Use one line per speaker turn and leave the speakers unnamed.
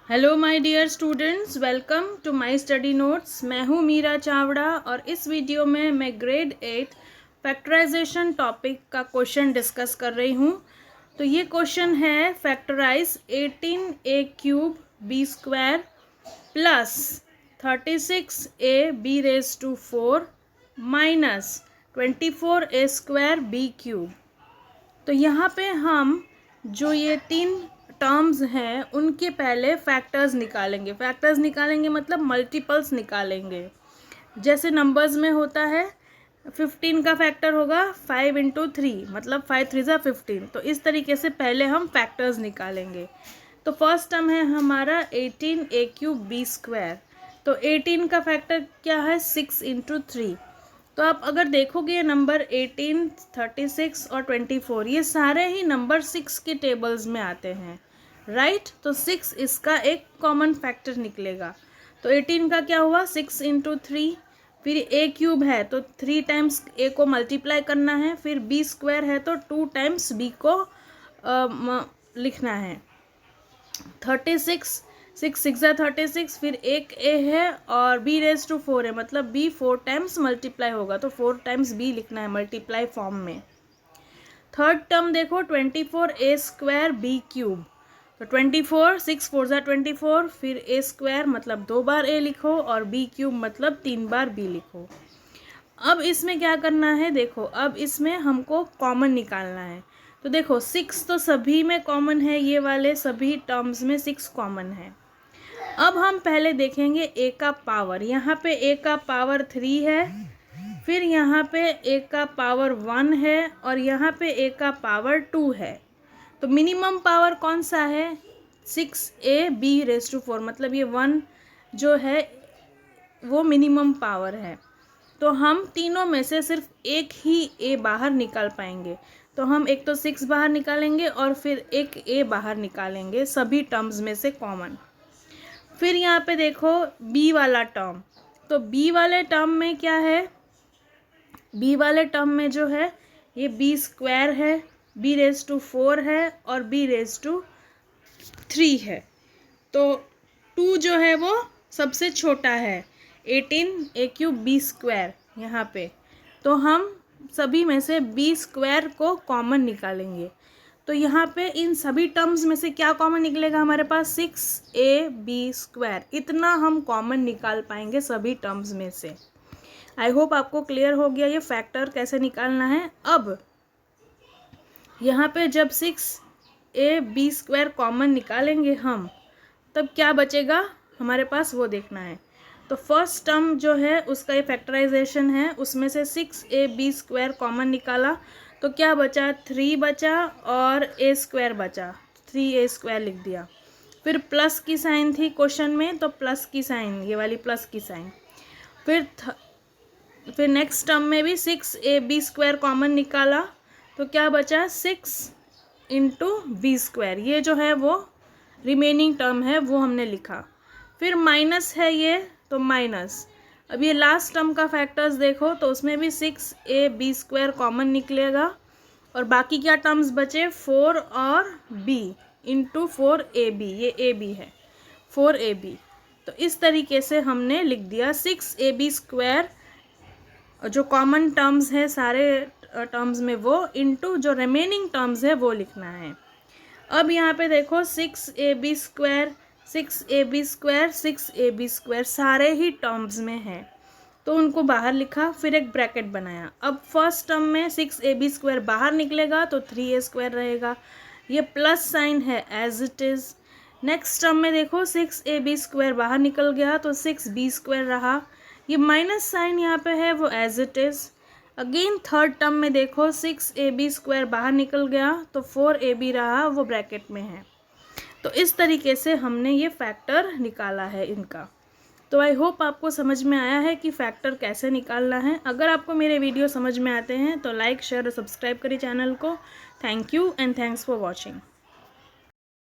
Hello my dear students, welcome to my study notes. मैं हूँ मीरा चावड़ा और इस वीडियो में मैं ग्रेड 8 फैक्टराइजेशन टॉपिक का क्वेश्चन डिस्कस कर रही हूँ। तो ये क्वेश्चन है factorise 18a³ b² plus 36ab⁴ minus 24a² b³। तो यहाँ पे हम जो ये तीन टर्म्स हैं उनके पहले फैक्टर्स निकालेंगे मतलब मल्टीपल्स निकालेंगे। जैसे नंबर्स में होता है 15 का फैक्टर होगा 5 × 3 मतलब 5 3 = 15। तो इस तरीके से पहले हम फैक्टर्स निकालेंगे। तो फर्स्ट टर्म है हमारा 18a³ b²। तो 18 का फैक्टर क्या है 6 × 3। तो आप अगर देखोगे ये नंबर 18, 36 और 24 ये सारे ही नंबर 6 के टेबल्स में आते हैं, राइट। तो 6 इसका एक कॉमन फैक्टर निकलेगा। तो 18 का क्या हुआ 6 × 3। फिर a³ है तो 3 टाइम्स a को मल्टीप्लाई करना है। फिर b² है तो 2 टाइम्स b को लिखना है। 36 6 6 = 36। फिर एक a है और b⁴ है मतलब b 4 टाइम्स मल्टीप्लाई होगा तो 4 टाइम्स b लिखना है मल्टीप्लाई फॉर्म में। थर्ड टर्म देखो 24a² b³। तो 24 6 4 = 24। फिर a² मतलब 2 बार a लिखो और b³ मतलब 3 बार b लिखो। अब इसमें क्या करना है देखो, अब इसमें हमको कॉमन निकालना है। तो देखो 6 तो सभी में कॉमन है, ये वाले सभी टर्म्स में 6 कॉमन है। अब हम पहले देखेंगे a का पावर। यहाँ पे a का पावर 3 है, फिर यहाँ पे a का पावर 1 है और यहाँ पे a का पावर 2 है। तो मिनिमम पावर कौन सा है 6ab⁴ मतलब ये 1 जो है वो मिनिमम पावर है। तो हम तीनों में से सिर्फ एक ही a बाहर निकाल पाएंगे। तो हम एक तो 6 बाहर निकालेंगे और फिर एक a बाहर निकालेंगे सभी टर्म्स में से कॉमन। फिर यहाँ पे देखो b वाला टर्म। तो b वाले टर्म में क्या है, b वाले टर्म में जो है ये b² है, b⁴ है और b⁴ है। तो 2 जो है वो सबसे छोटा है 18a³ b² यहाँ पे। तो हम सभी में से b² को कॉमन निकालेंगे। तो यहाँ पे इन सभी टर्म्स में से क्या कॉमन निकलेगा हमारे पास 6ab²। इतना हम कॉमन निकाल पाएंगे सभी टर्म्स में से। आई होप आपको क्लियर हो गया ये फैक्टर कैसे निकालना है। अब यहाँ पे जब 6ab² कॉमन निकालेंगे हम तब क्या बचेगा हमारे पास वो देखना है। तो फर्स्ट टर्म जो है उसका ये फैक्टराइजेशन है, उसमें से 6ab² कॉमन निकाला तो क्या बचा 3 बचा और a² बचा, 3a² लिख दिया। फिर प्लस की साइन थी क्वेश्चन में तो प्लस की साइन, ये वाली प्लस की साइन। फिर नेक्स्ट टर्म में भी 6ab² कॉमन निकाला तो क्या बचा 6 × b²। ये जो है वो रिमेनिंग टर्म है वो हमने लिखा। फिर माइनस है ये तो माइनस। अब ये लास्ट टर्म का फैक्टर्स देखो तो उसमें भी 6ab² कॉमन निकलेगा और बाकी क्या टर्म्स बचे 4 और b × 4ab, ये ab है 4ab। तो इस तरीके से हमने लिख दिया 6ab² जो कॉमन टर्म्स है सारे टर्म्स में वो इनटू जो रिमेनिंग टर्म्स है वो लिखना है। अब यहाँ पे देखो 6ab² 6ab² 6ab² सारे ही टर्म्स में है तो उनको बाहर लिखा, फिर एक ब्रैकेट बनाया। अब फर्स्ट टर्म में 6ab² बाहर निकलेगा तो 3a² रहेगा, ये प्लस साइन है as it is. Next term में देखो 6ab² बाहर निकल गया तो 6b² रहा, ये माइनस साइन यहाँ पे है वो as it is. Again third term में देखो 6ab² बाहर निकल गया तो 4ab रहा, वो ब्रैकेट में है। तो इस तरीके से हमने ये फैक्टर निकाला है इनका। तो आई होप आपको समझ में आया है कि फैक्टर कैसे निकालना है। अगर आपको मेरे वीडियो समझ में आते हैं तो लाइक शेयर और सब्सक्राइब करिए चैनल को। Thank you and thanks for watching.